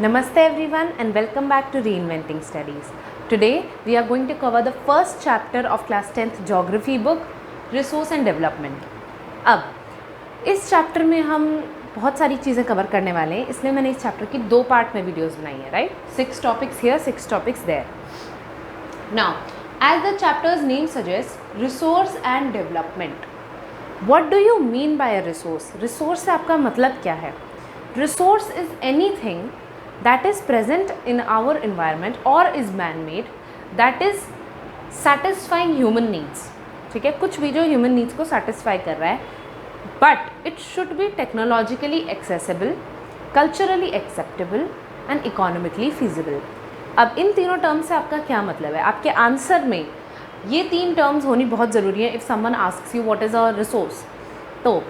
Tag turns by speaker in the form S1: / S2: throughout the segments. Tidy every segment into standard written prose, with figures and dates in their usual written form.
S1: Namaste everyone and welcome back to Reinventing Studies. Today we are going to cover the first chapter of class 10th geography book Resource and Development. अब इस chapter में हम बहुत सारी चीज़ें cover करने वाले हैं, इसलिए मैंने इस चैप्टर की दो पार्ट में वीडियोस बनाई है, right? 6 topics here, 6 topics there. Now as the chapters name suggest, resource and development. What do you mean by a resource? Resource से आपका मतलब क्या है? Resource is anything that is present in our environment or is man-made that is satisfying human needs. ठीक है, कुछ भी जो human needs को satisfy कर रहा है, but it should be technologically accessible, culturally acceptable and economically feasible. अब इन तीनों टर्म्स से आपका क्या मतलब है? आपके आंसर में ये तीन टर्म्स होनी बहुत ज़रूरी है. If someone asks you what is a resource, तो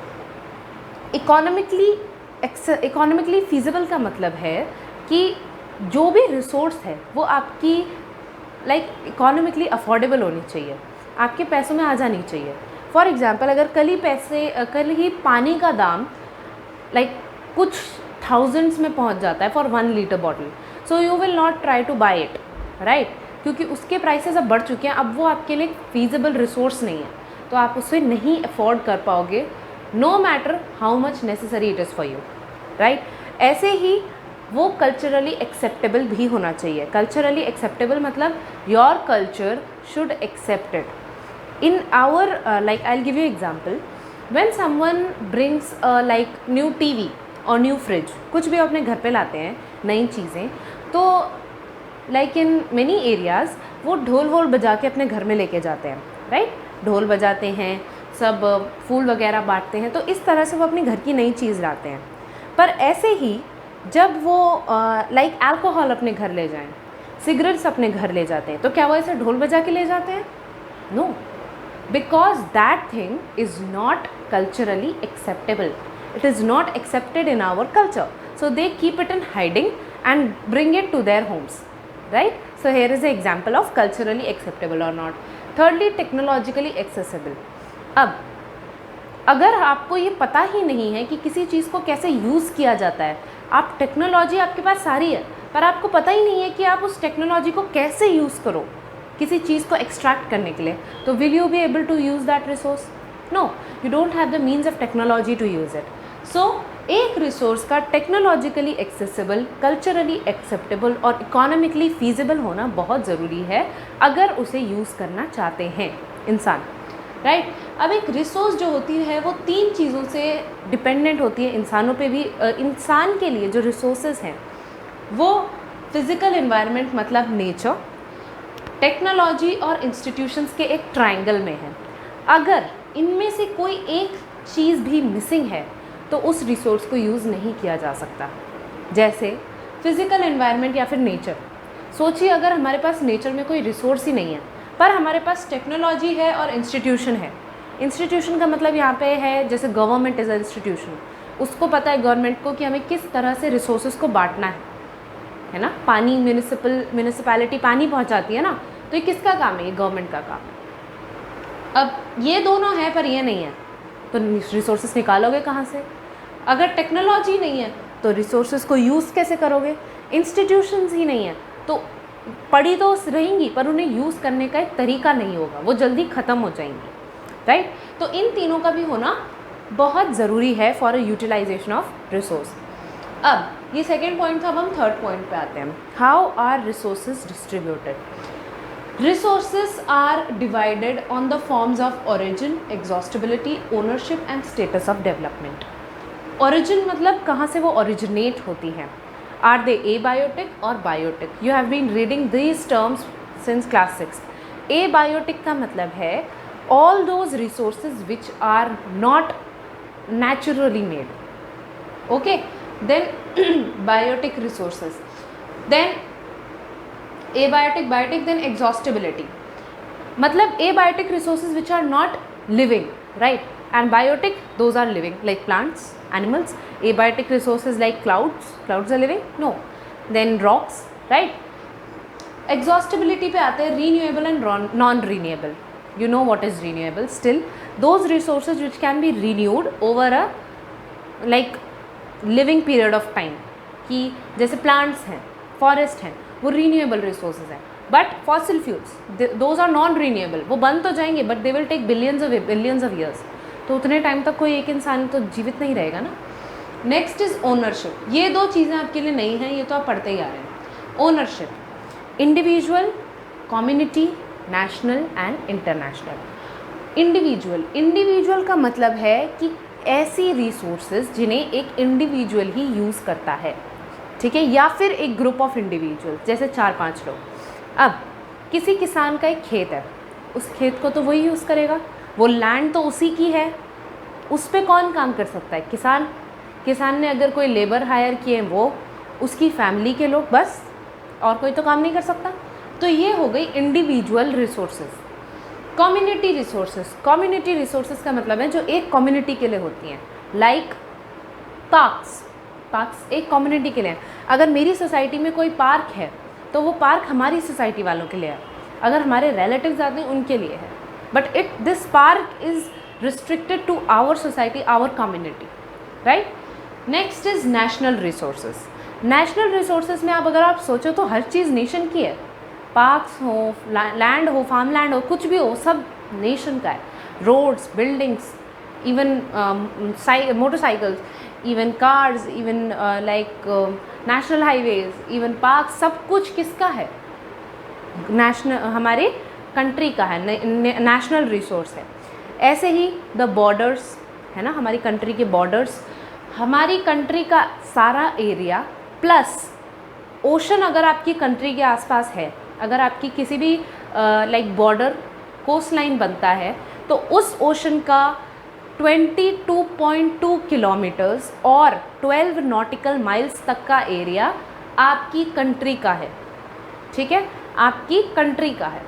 S1: इकोनॉमिकली फीजिबल का मतलब है कि जो भी रिसोर्स है वो आपकी इकोनॉमिकली अफोर्डेबल होनी चाहिए, आपके पैसों में आ जानी चाहिए. फॉर एग्जांपल, अगर कल ही पानी का दाम कुछ थाउजेंड्स में पहुंच जाता है for 1 litre bottle, so you will not try to buy it, right? क्योंकि उसके प्राइसेस अब बढ़ चुके हैं, अब वो आपके लिए फीजिबल रिसोर्स नहीं है, तो आप उसे नहीं अफोर्ड कर पाओगे, no matter how much necessary it is for you, right? ऐसे ही वो कल्चरली एक्सेप्टेबल भी होना चाहिए. कल्चरली एक्सेप्टेबल मतलब your culture should accept it. In our I will give you example. When someone brings new TV और new fridge, कुछ भी अपने घर पे लाते हैं नई चीज़ें, तो इन मेनी एरियाज़ वो ढोल वोल बजा के अपने घर में लेके जाते हैं, राइट? ढोल बजाते हैं, सब फूल वगैरह बांटते हैं, तो इस तरह से वो अपनी घर की नई चीज़ लाते हैं. पर ऐसे ही जब वो अल्कोहल अपने घर ले जाएं, सिगरेट्स अपने घर ले जाते हैं, तो क्या वो ऐसे ढोल बजा के ले जाते हैं? No, because that thing is not culturally acceptable. It is not accepted in our culture, so they keep it in hiding and bring it to their homes, right? So here is a example of culturally acceptable और not. Thirdly, technologically accessible. अब अगर आपको ये पता ही नहीं है कि किसी चीज़ को कैसे यूज़ किया जाता है, आप टेक्नोलॉजी आपके पास सारी है, पर आपको पता ही नहीं है कि आप उस टेक्नोलॉजी को कैसे यूज़ करो किसी चीज़ को एक्सट्रैक्ट करने के लिए, तो will you be able to use that resource? No, you don't have the means of technology to use it. So एक रिसोर्स का टेक्नोलॉजिकली एक्सेसिबल, कल्चरली एक्सेप्टेबल और इकोनॉमिकली फीजिबल होना बहुत ज़रूरी है अगर उसे यूज़ करना चाहते हैं इंसान, राइट? अब एक रिसोर्स जो होती है वो 3 चीज़ों से डिपेंडेंट होती है इंसानों पे भी. इंसान के लिए जो रिसोर्सेज हैं वो फिज़िकल एनवायरनमेंट मतलब नेचर, टेक्नोलॉजी और इंस्टीट्यूशंस के एक ट्रायंगल में है. अगर इनमें से कोई एक चीज़ भी मिसिंग है तो उस रिसोर्स को यूज़ नहीं किया जा सकता. जैसे फिज़िकल एनवायरनमेंट या फिर नेचर. सोचिए, अगर हमारे पास नेचर में कोई रिसोर्स ही नहीं है पर हमारे पास टेक्नोलॉजी है और इंस्टीट्यूशन है. इंस्टीट्यूशन का मतलब यहाँ पे है जैसे गवर्नमेंट इज़ अ इंस्टीट्यूशन, उसको पता है गवर्नमेंट को कि हमें किस तरह से रिसोर्सेज को बांटना है ना? पानी, म्यूनिसिपैलिटी पानी पहुँचाती है ना, तो ये किसका काम है? ये गवर्नमेंट का काम. अब ये दोनों है पर ये नहीं है, तो रिसोर्सेज निकालोगे कहाँ से? अगर टेक्नोलॉजी नहीं है तो रिसोर्सेज को यूज़ कैसे करोगे? इंस्टीट्यूशंस ही नहीं है तो पड़ी तो रहेंगी पर उन्हें यूज़ करने का एक तरीका नहीं होगा, वो जल्दी ख़त्म हो जाएंगी, राइट? तो इन तीनों का भी होना बहुत ज़रूरी है फॉर यूटिलाइजेशन ऑफ रिसोर्स. अब ये सेकेंड पॉइंट था, अब हम थर्ड पॉइंट पे आते हैं. How are resources distributed? Resources are divided on the forms of origin, exhaustibility, ownership and status of development. Origin मतलब कहाँ से वो ओरिजिनेट होती हैं. Are they abiotic or biotic? You have been reading these terms since class 6. Abiotic का मतलब है all those resources which are not naturally made. Okay? Then biotic resources. Then abiotic, biotic, then exhaustibility. मतलब abiotic resources which are not living, right? And biotic, those are living, like plants, animals. Abiotic resources like clouds are living? No. Then rocks, right? Exhaustibility पे आते हैं renewable and non-renewable. You know what is renewable? Still, those resources which can be renewed over a living period of time. कि जैसे plants हैं, forest हैं, वो renewable resources हैं, but fossil fuels those are non renewable, वो बंद तो जाएंगे but they will take billions of years, तो उतने टाइम तक कोई एक इंसान तो जीवित नहीं रहेगा ना। Next is ownership. ये दो चीज़ें आपके लिए नहीं हैं, ये तो आप पढ़ते ही आ रहे हैं। Ownership, individual, community, national and international. Individual का मतलब है कि ऐसी रिसोर्सेज जिन्हें एक इंडिविजुअल ही यूज़ करता है, ठीक है, या फिर एक ग्रुप ऑफ इंडिविजुअल, जैसे 4-5 लोग। अब किसी किसान का एक खेत है, उस खेत को तो वही यूज़ करेगा, वो लैंड तो उसी की है, उस पर कौन काम कर सकता है? किसान। किसान ने अगर कोई लेबर हायर किए वो उसकी फैमिली के लोग, बस, और कोई तो काम नहीं कर सकता। तो ये हो गई इंडिविजुअल रिसोर्सेज। कम्युनिटी रिसोर्सेज का मतलब है जो एक कम्युनिटी के लिए होती हैं, लाइक पार्क्स एक कम्युनिटी के लिए है। अगर मेरी सोसाइटी में कोई पार्क है तो वो पार्क हमारी सोसाइटी वालों के लिए है, अगर हमारे रिलेटिव्स आते हैं उनके लिए है, but this park is restricted to our society, our community, right. Next is national resources में अगर आप सोचो तो हर चीज़ नेशन की है, पार्क्स हो, लैंड हो, फार्म लैंड हो, कुछ भी हो, सब नेशन का है। Roads, buildings, even motorcycles, even cars, even like national highways, even park, सब कुछ किसका है? नेशनल, हमारे कंट्री का है, नेशनल रिसोर्स है। ऐसे ही द बॉर्डर्स है ना, हमारी कंट्री के बॉर्डर्स, हमारी कंट्री का सारा एरिया प्लस ओशन अगर आपकी कंट्री के आसपास है, अगर आपकी किसी भी लाइक बॉर्डर कोस्ट लाइन बनता है तो उस ओशन का 22.2 किलोमीटर्स और 12 नॉटिकल माइल्स तक का एरिया आपकी कंट्री का है, ठीक है, आपकी कंट्री का है।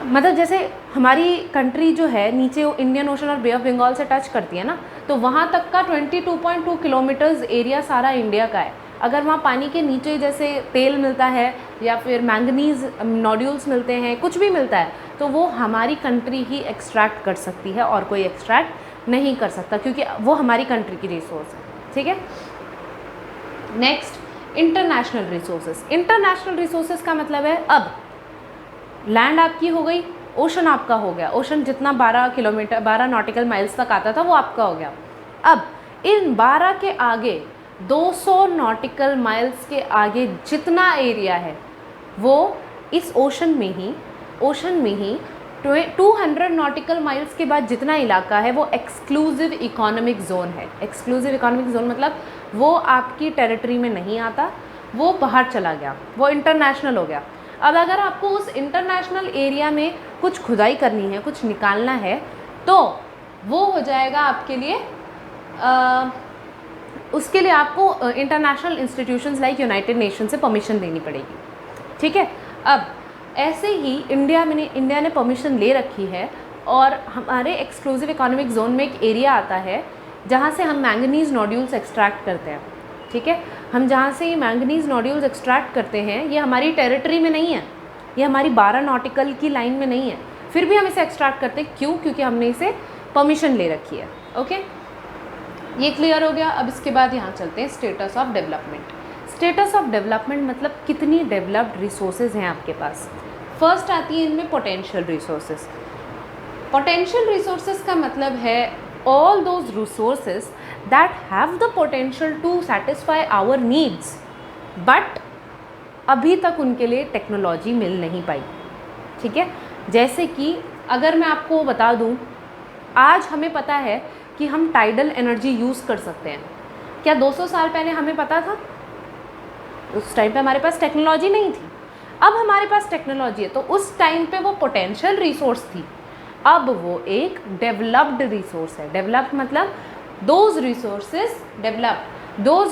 S1: मतलब जैसे हमारी कंट्री जो है नीचे वो इंडियन ओशन और बे ऑफ बंगाल से टच करती है ना, तो वहाँ तक का 22.2 किलोमीटर्स एरिया सारा इंडिया का है। अगर वहाँ पानी के नीचे जैसे तेल मिलता है या फिर मैंगनीज नोड्यूल्स मिलते हैं, कुछ भी मिलता है, तो वो हमारी कंट्री ही एक्सट्रैक्ट कर सकती है और कोई एक्सट्रैक्ट नहीं कर सकता, क्योंकि वो हमारी कंट्री की रिसोर्स है, ठीक है। नेक्स्ट इंटरनेशनल रिसोर्सेज का मतलब है अब लैंड आपकी हो गई, ओशन आपका हो गया, ओशन जितना 12 नॉटिकल माइल्स तक आता था वो आपका हो गया। अब इन 12 के आगे 200 नॉटिकल माइल्स के आगे जितना एरिया है वो इस ओशन में ही 200 नॉटिकल माइल्स के बाद जितना इलाका है वो एक्सक्लूसिव इकोनॉमिक जोन है। एक्सक्लूसिव इकोनॉमिक जोन मतलब वो आपकी टेरिटरी में नहीं आता, वो बाहर चला गया, वो इंटरनेशनल हो गया। अब अगर आपको उस इंटरनेशनल एरिया में कुछ खुदाई करनी है, कुछ निकालना है, तो वो हो जाएगा आपके लिए उसके लिए आपको international institutions like United nation से परमिशन लेनी पड़ेगी, ठीक है। अब ऐसे ही इंडिया ने परमिशन ले रखी है और हमारे एक्सक्लूसिव इकोनॉमिक जोन में एक एरिया आता है जहाँ से हम मैंगनीज नोड्यूल्स एक्सट्रैक्ट करते हैं, ठीक है। हम जहाँ से ये मैंगनीज नोड्यूल्स एक्सट्रैक्ट करते हैं ये हमारी टेरिटरी में नहीं है, ये हमारी 12 नॉटिकल की लाइन में नहीं है, फिर भी हम इसे एक्सट्रैक्ट करते हैं। क्यों? क्योंकि हमने इसे परमिशन ले रखी है। ओके, ये क्लियर हो गया। अब इसके बाद यहाँ चलते हैं status of development. Status of development मतलब कितनी डेवलप्ड रिसोर्सेज हैं आपके पास। फर्स्ट आती है इनमें पोटेंशियल रिसोर्सेज। पोटेंशियल रिसोर्सेज का मतलब है all those resources that have the potential to satisfy our needs but अभी तक उनके लिए टेक्नोलॉजी मिल नहीं पाई, ठीक है। जैसे कि अगर मैं आपको बता दूं, आज हमें पता है कि हम टाइडल एनर्जी यूज़ कर सकते हैं। क्या 200 साल पहले हमें पता था? उस टाइम पे हमारे पास टेक्नोलॉजी नहीं थी। अब हमारे पास टेक्नोलॉजी है, तो उस टाइम पे वो पोटेंशियल रिसोर्स थी, अब वो एक डेवलप्ड रिसोर्स है। डेवलप्ड मतलब those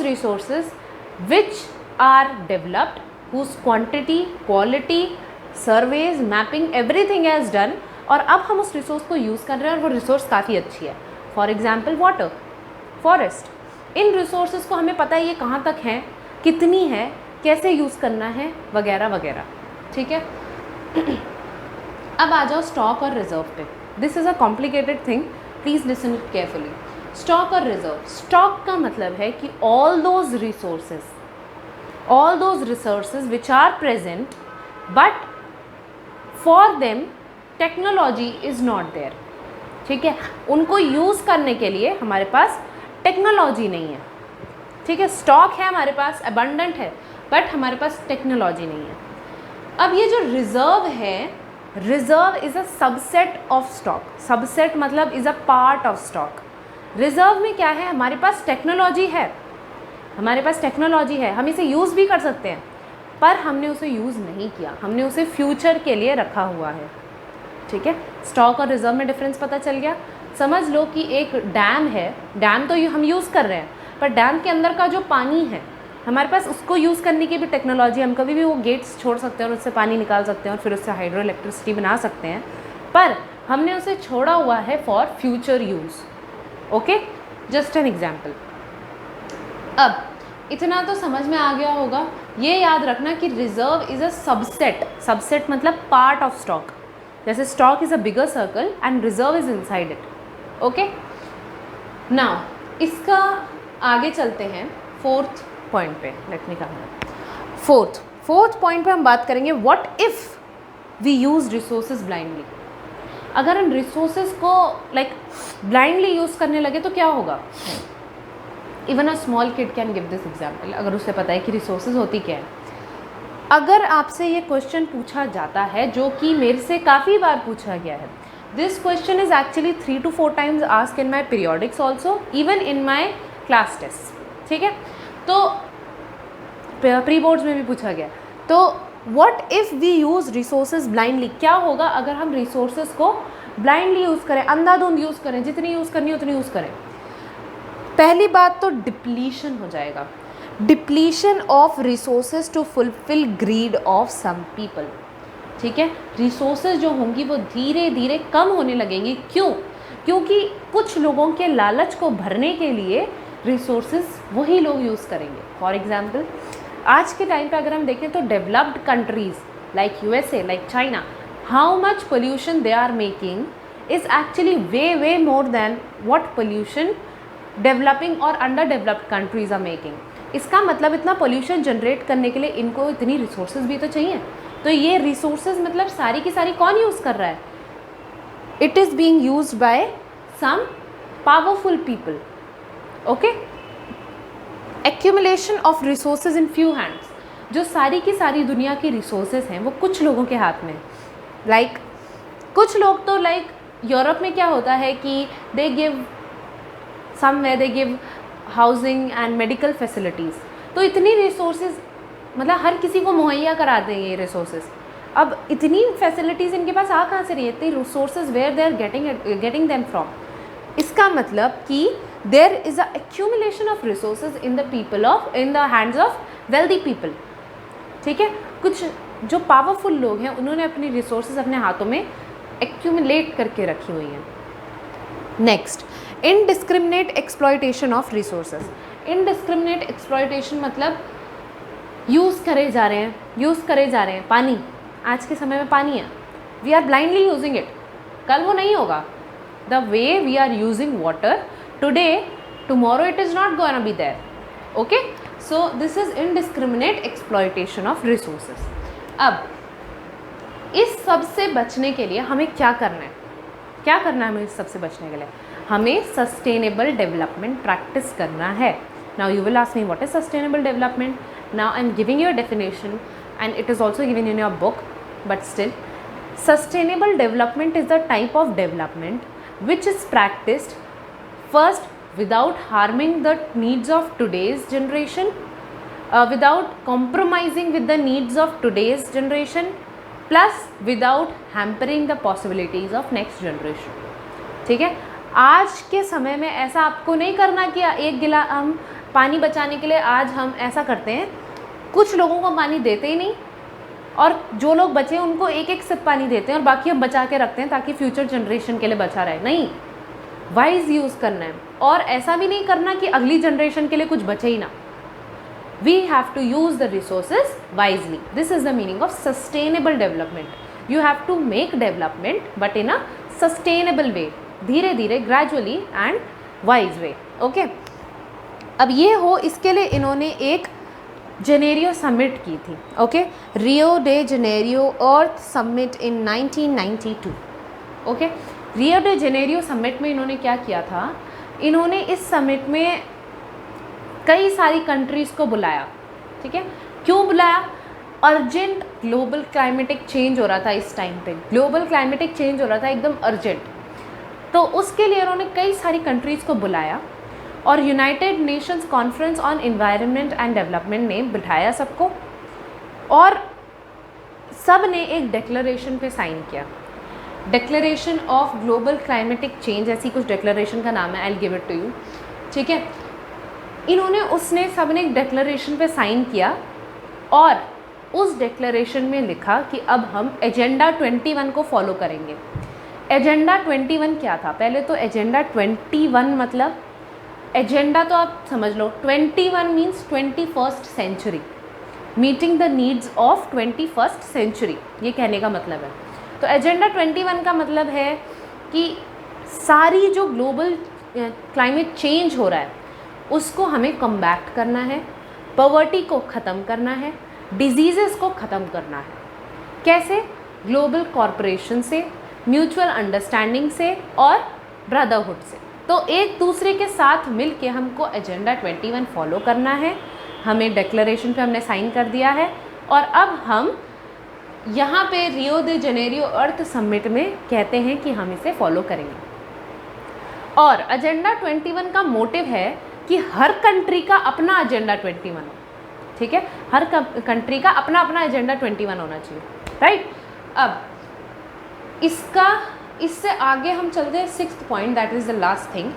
S1: resources which are developed, whose quantity, quality, surveys, mapping, everything has done, और अब हम उस रिसोर्स को यूज़ कर रहे हैं और वो रिसोर्स काफ़ी अच्छी है। For example water, forest. In resources को हमें पता है ये कहाँ तक है, कितनी है, कैसे यूज़ करना है, वगैरह वगैरह, ठीक है। अब आ जाओ स्टॉक और रिजर्व पे। This is a complicated thing, please listen it carefully. Stock और रिजर्व। स्टॉक का मतलब है कि all those resources which are present but for them technology is not there. ठीक है, उनको यूज़ करने के लिए हमारे पास टेक्नोलॉजी नहीं है। ठीक है, स्टॉक है हमारे पास, अबंडेंट है, बट हमारे पास टेक्नोलॉजी नहीं है। अब ये जो रिजर्व है, reserve is a subset of stock. Subset मतलब is a part of stock. Reserve में क्या है, हमारे पास टेक्नोलॉजी है, हमारे पास टेक्नोलॉजी है, हम इसे यूज़ भी कर सकते हैं, पर हमने उसे यूज़ नहीं किया, हमने उसे फ्यूचर के लिए रखा हुआ है। ठीक है, स्टॉक और रिजर्व में डिफरेंस पता चल गया। समझ लो कि एक डैम है, डैम तो हम यूज़ कर रहे हैं, पर डैम के अंदर का जो पानी है हमारे पास, उसको यूज़ करने की भी टेक्नोलॉजी, हम कभी भी वो गेट्स छोड़ सकते हैं और उससे पानी निकाल सकते हैं और फिर उससे हाइड्रो इलेक्ट्रिसिटी बना सकते हैं, पर हमने उसे छोड़ा हुआ है for future use. Okay, just an example. अब इतना तो समझ में आ गया होगा। ये याद रखना कि reserve is a subset. Subset मतलब पार्ट ऑफ स्टॉक। जैसे stock is a bigger circle and reserve is inside it. Okay, now इसका आगे चलते हैं फोर्थ पॉइंट पे। Let me come fourth point पे हम बात करेंगे what if we use resources blindly. अगर हम रिसोर्सेज को ब्लाइंडली यूज़ करने लगे तो क्या होगा। Even a small kid can give this example, अगर उसे पता है कि रिसोर्सेज होती क्या है। अगर आपसे ये क्वेश्चन पूछा जाता है, जो कि मेरे से काफ़ी बार पूछा गया है, this question is actually 3 to 4 times asked in my periodics also, even in my class test. ठीक है, तो प्री बोर्ड्स में भी पूछा गया। तो what if we use resources blindly, क्या होगा अगर हम रिसोर्सेज को ब्लाइंडली यूज़ करें, अंधाधुंध यूज़ करें, जितनी यूज़ करनी है उतनी यूज़ करें। पहली बात तो डिप्लीशन हो जाएगा, depletion of resources to fulfil greed of some people. ठीक है, रिसोर्सेज जो होंगी वो धीरे धीरे कम होने लगेंगी। क्यों? क्योंकि कुछ लोगों के लालच को भरने के लिए रिसोर्सेज वही लोग यूज़ करेंगे। फॉर एग्जाम्पल, आज के टाइम पे अगर हम देखें तो developed countries like USA, like China, how much pollution they are making is actually way more than what pollution developing और under developed countries are making. इसका मतलब इतना पोल्यूशन जनरेट करने के लिए इनको इतनी रिसोर्सेज भी तो चाहिए। तो ये रिसोर्सेज मतलब सारी की सारी कौन यूज़ कर रहा है? It is being used by some powerful people. Okay, accumulation of resources in few hands, जो सारी की सारी दुनिया की रिसोर्सेज हैं वो कुछ लोगों के हाथ में। लाइक कुछ लोग तो यूरोप में क्या होता है कि they give somewhere they give housing and medical facilities, तो इतनी रिसोर्सेज मतलब हर किसी को मुहैया करा दें ये रिसोर्सेज। अब इतनी फैसिलिटीज़ इनके पास आ कहाँ से रही है, इतनी resources where they are getting them from. इसका मतलब कि there is a accumulation of resources in the hands of wealthy people. ठीक है, कुछ जो पावरफुल लोग हैं उन्होंने अपनी रिसोर्सेज अपने हाथों में एक्यूमुलेट करके रखी हुई हैं। Next, indiscriminate exploitation of resources. Indiscriminate exploitation मतलब यूज़ करे जा रहे हैं। पानी, आज के समय में पानी है, we are blindly using it, कल वो नहीं होगा। The way we are using water today, tomorrow it is not gonna be there. Okay, so this is indiscriminate exploitation of resources. अब इस सब से बचने के लिए हमें क्या करना है? हमें इस सब से बचने के लिए हमें सस्टेनेबल डेवलपमेंट प्रैक्टिस करना है। Now you will ask me what is sustainable development. Now I am giving you a definition and it is also given in your book, but still, sustainable development is the type of development which is practiced first without harming the needs of today's generation, without compromising with the needs of today's generation, plus without hampering the possibilities of next generation. ठीक है, आज के समय में ऐसा आपको नहीं करना कि एक गिलास हम पानी बचाने के लिए आज हम ऐसा करते हैं, कुछ लोगों को पानी देते ही नहीं और जो लोग बचे उनको एक एक सिप पानी देते हैं और बाकी हम बचा के रखते हैं ताकि फ्यूचर जनरेशन के लिए बचा रहे। नहीं, वाइज यूज़ करना है और ऐसा भी नहीं करना कि अगली जनरेशन के लिए कुछ बचे ही ना। We have to use the resources wisely. This is the meaning of sustainable development. You have to make development but in a sustainable way, धीरे धीरे, gradually and wise way. Okay, अब ये हो इसके लिए इन्होंने एक जेनेरियो समिट की थी। Okay, Rio de Janeiro earth summit in 1992। Okay, Rio de Janeiro summit में इन्होंने क्या किया था, इन्होंने इस समिट में कई सारी कंट्रीज़ को बुलाया। ठीक है, क्यों बुलाया? अर्जेंट ग्लोबल क्लाइमेटिक चेंज हो रहा था इस टाइम पे, ग्लोबल क्लाइमेटिक चेंज हो रहा था एकदम अर्जेंट। तो उसके लिए उन्होंने कई सारी कंट्रीज़ को बुलाया और United Nations conference on environment and development ने बिठाया सबको, और सब ने एक डिक्लेरेशन पे साइन किया। Declaration of global climatic change, ऐसी कुछ डिक्लेरेशन का नाम है, I will give it to you. ठीक है, इन्होंने उसने सब ने एक डिक्लेरेशन पे साइन किया और उस डिक्लेरेशन में लिखा कि अब हम एजेंडा 21 को फॉलो करेंगे। एजेंडा 21 क्या था? पहले तो एजेंडा 21 मतलब, एजेंडा तो आप समझ लो, 21 means 21st century, meeting the needs of 21st century, ये कहने का मतलब है। तो एजेंडा 21 का मतलब है कि सारी जो ग्लोबल क्लाइमेट चेंज हो रहा है उसको हमें कम्बैट करना है, पॉवर्टी को ख़त्म करना है, डिजीज़ेस को ख़त्म करना है। कैसे? ग्लोबल कॉरपोरेशन से, म्यूचुअल अंडरस्टैंडिंग से और ब्रदरहुड से। तो एक दूसरे के साथ मिल के हमको एजेंडा 21 फॉलो करना है। हमें डिक्लेरेशन पे हमने साइन कर दिया है और अब हम यहाँ पे रियो दे जेनेरियो अर्थ समिट में कहते हैं कि हम इसे फॉलो करेंगे। और एजेंडा 21 का मोटिव है कि हर कंट्री का अपना एजेंडा 21 हो। ठीक है, हर कंट्री का अपना अपना एजेंडा 21 होना चाहिए, राइट। अब इससे आगे हम चलते हैं 6th point, that is the last thing,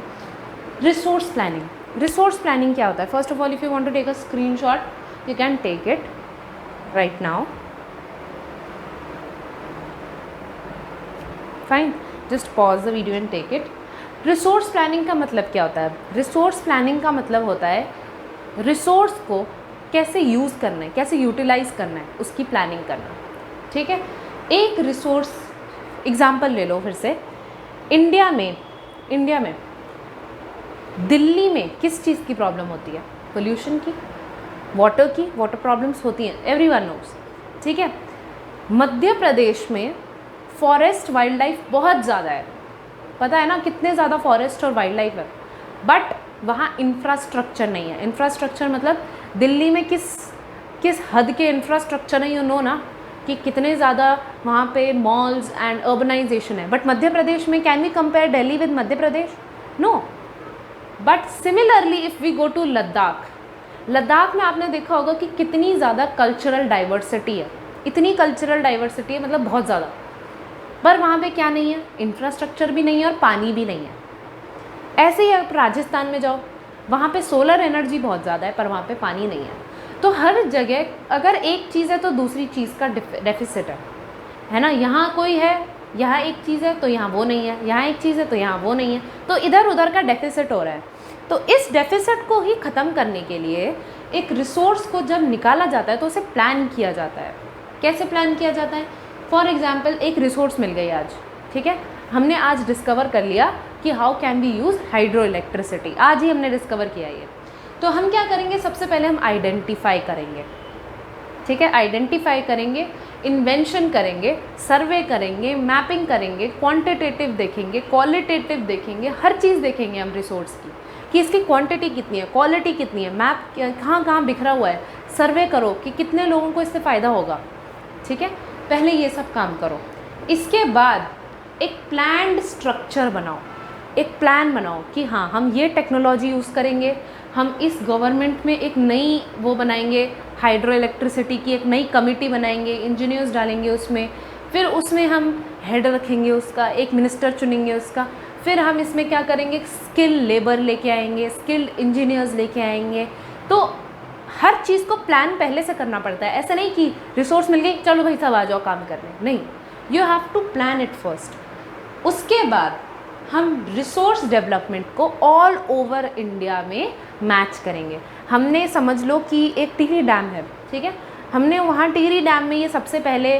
S1: resource planning. Resource planning क्या होता है? First of all, if you want to take a screenshot you can take it right now, fine, just pause the video and take it. Resource planning का मतलब क्या होता है? Resource planning का मतलब होता है रिसोर्स को कैसे यूज़ करना है, कैसे यूटिलाइज़ करना है, उसकी प्लानिंग करना। ठीक है, एक रिसोर्स एग्जाम्पल ले लो फिर से। इंडिया में दिल्ली में किस चीज़ की प्रॉब्लम होती है? पोल्यूशन की, वाटर प्रॉब्लम्स होती हैं, एवरीवन नोस। ठीक है, मध्य प्रदेश में फॉरेस्ट वाइल्ड लाइफ बहुत ज़्यादा है, पता है ना कितने ज़्यादा फॉरेस्ट और वाइल्ड लाइफ है, बट वहाँ इंफ्रास्ट्रक्चर नहीं है। इंफ्रास्ट्रक्चर मतलब दिल्ली में किस हद के इंफ्रास्ट्रक्चर है, यू नो ना, कि कितने ज़्यादा वहाँ पे मॉल्स एंड अर्बनाइजेशन है। बट मध्य प्रदेश में, can we compare Delhi with Madhya Pradesh? No. But similarly if we go to Ladakh में आपने देखा होगा कि कितनी ज़्यादा कल्चरल डाइवर्सिटी है, इतनी कल्चरल डाइवर्सिटी है, मतलब बहुत ज़्यादा। पर वहाँ पे क्या नहीं है? इंफ्रास्ट्रक्चर भी नहीं है और पानी भी नहीं है। ऐसे ही आप राजस्थान में जाओ, वहाँ पे सोलर एनर्जी बहुत ज़्यादा है पर वहाँ पे पानी नहीं है। तो हर जगह अगर एक चीज़ है तो दूसरी चीज़ का डेफिसिट है ना। यहाँ कोई है, यहाँ एक चीज़ है तो यहाँ वो नहीं है, यहाँ एक चीज़ है तो यहाँ वो नहीं है, तो इधर उधर का डेफिसिट हो रहा है। तो इस डेफिसिट को ही ख़त्म करने के लिए एक रिसोर्स को जब निकाला जाता है तो उसे प्लान किया जाता है। कैसे प्लान किया जाता है? फॉर एग्ज़ाम्पल, एक रिसोर्स मिल गई आज, ठीक है, हमने आज डिस्कवर कर लिया कि how can be use hydro electricity, आज ही हमने डिस्कवर किया ये। तो हम क्या करेंगे? सबसे पहले हम आइडेंटिफाई करेंगे, ठीक है, आइडेंटिफाई करेंगे, इन्वेंशन करेंगे, सर्वे करेंगे, मैपिंग करेंगे, क्वांटिटेटिव देखेंगे, क्वालिटेटिव देखेंगे, हर चीज़ देखेंगे हम रिसोर्स की कि इसकी क्वांटिटी कितनी है, क्वालिटी कितनी है, मैप कहाँ कहाँ बिखरा हुआ है, सर्वे करो कि कितने लोगों को इससे फ़ायदा होगा। ठीक है, पहले ये सब काम करो। इसके बाद एक प्लान्ड स्ट्रक्चर बनाओ, एक प्लान बनाओ कि हाँ हम ये टेक्नोलॉजी यूज़ करेंगे, हम इस गवर्नमेंट में एक नई वो बनाएंगे, हाइड्रो इलेक्ट्रिसिटी की एक नई कमेटी बनाएंगे, इंजीनियर्स डालेंगे उसमें, फिर उसमें हम हेड रखेंगे उसका, एक मिनिस्टर चुनेंगे उसका, फिर हम इसमें क्या करेंगे? स्किल लेबर लेके आएंगे, स्किल्ड इंजीनियर्स लेके आएंगे। तो हर चीज़ को प्लान पहले से करना पड़ता है। ऐसा नहीं कि रिसोर्स मिल गई चलो भाई सब आ जाओ काम करने, नहीं, you have to plan it first. उसके बाद हम रिसोर्स डेवलपमेंट को ऑल ओवर इंडिया में मैच करेंगे। हमने समझ लो कि एक टिहरी डैम है, ठीक है, हमने वहाँ टिहरी डैम में ये सबसे पहले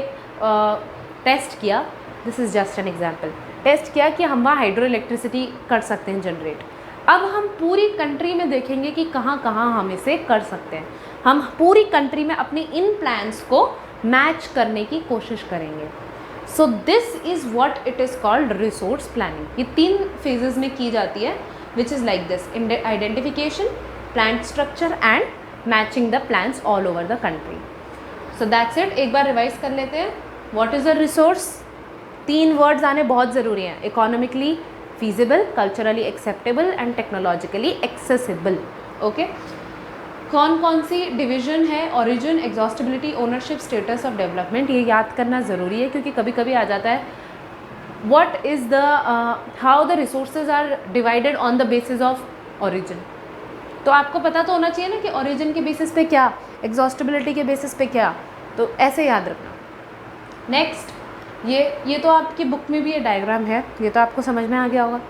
S1: टेस्ट किया, this is just an example, test किया कि हम वहाँ हाइड्रो इलेक्ट्रिसिटी कर सकते हैं जनरेट। अब हम पूरी कंट्री में देखेंगे कि कहाँ कहाँ हम इसे कर सकते हैं। हम पूरी कंट्री में अपने इन प्लान्स को मैच करने की कोशिश करेंगे। सो this is what it is called resource planning. ये 3 फेजेस में की जाती है, which is like this: identification, plan structure and matching the plans all over the country. So that's it. एक बार रिवाइज कर लेते हैं। What is a resource? 3 words आने बहुत ज़रूरी हैं: economically feasible, culturally acceptable and technologically accessible. Okay, कौन कौन सी डिवीजन है? Origin, exhaustibility, ownership, status of development. ये याद करना ज़रूरी है क्योंकि कभी कभी आ जाता है what is the how the resources are divided on the basis of origin. तो आपको पता तो होना चाहिए ना कि ओरिजिन के बेसिस पे क्या, एग्जॉस्टिबिलिटी के बेसिस पे क्या, तो ऐसे याद रखना। नेक्स्ट, ये तो आपकी बुक में भी ये डायग्राम है, ये तो आपको समझ में आ गया होगा।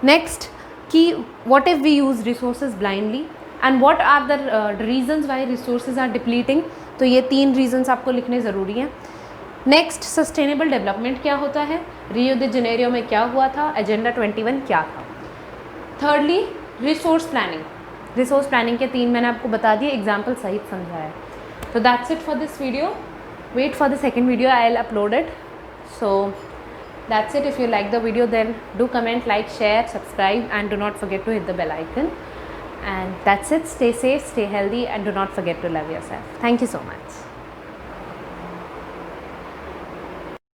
S1: नेक्स्ट कि what if we use resources blindly and what are the reasons why resources are depleting. तो ये 3 रीजंस आपको लिखने ज़रूरी हैं। नेक्स्ट, सस्टेनेबल डेवलपमेंट क्या होता है, रियो द जेनेरियो में क्या हुआ था, एजेंडा 21 क्या था। Thirdly, resource planning. Resource planning के 3 मैंने आपको बता दिए, एग्जाम्पल सहित समझाया। तो that's it for this video. Wait for the second video, I'll upload it. So that's it. If you like the video, then do comment, like, share, subscribe, and do not forget to hit the bell icon. And that's it. Stay safe, stay healthy, and do not forget to love yourself. Thank you so much.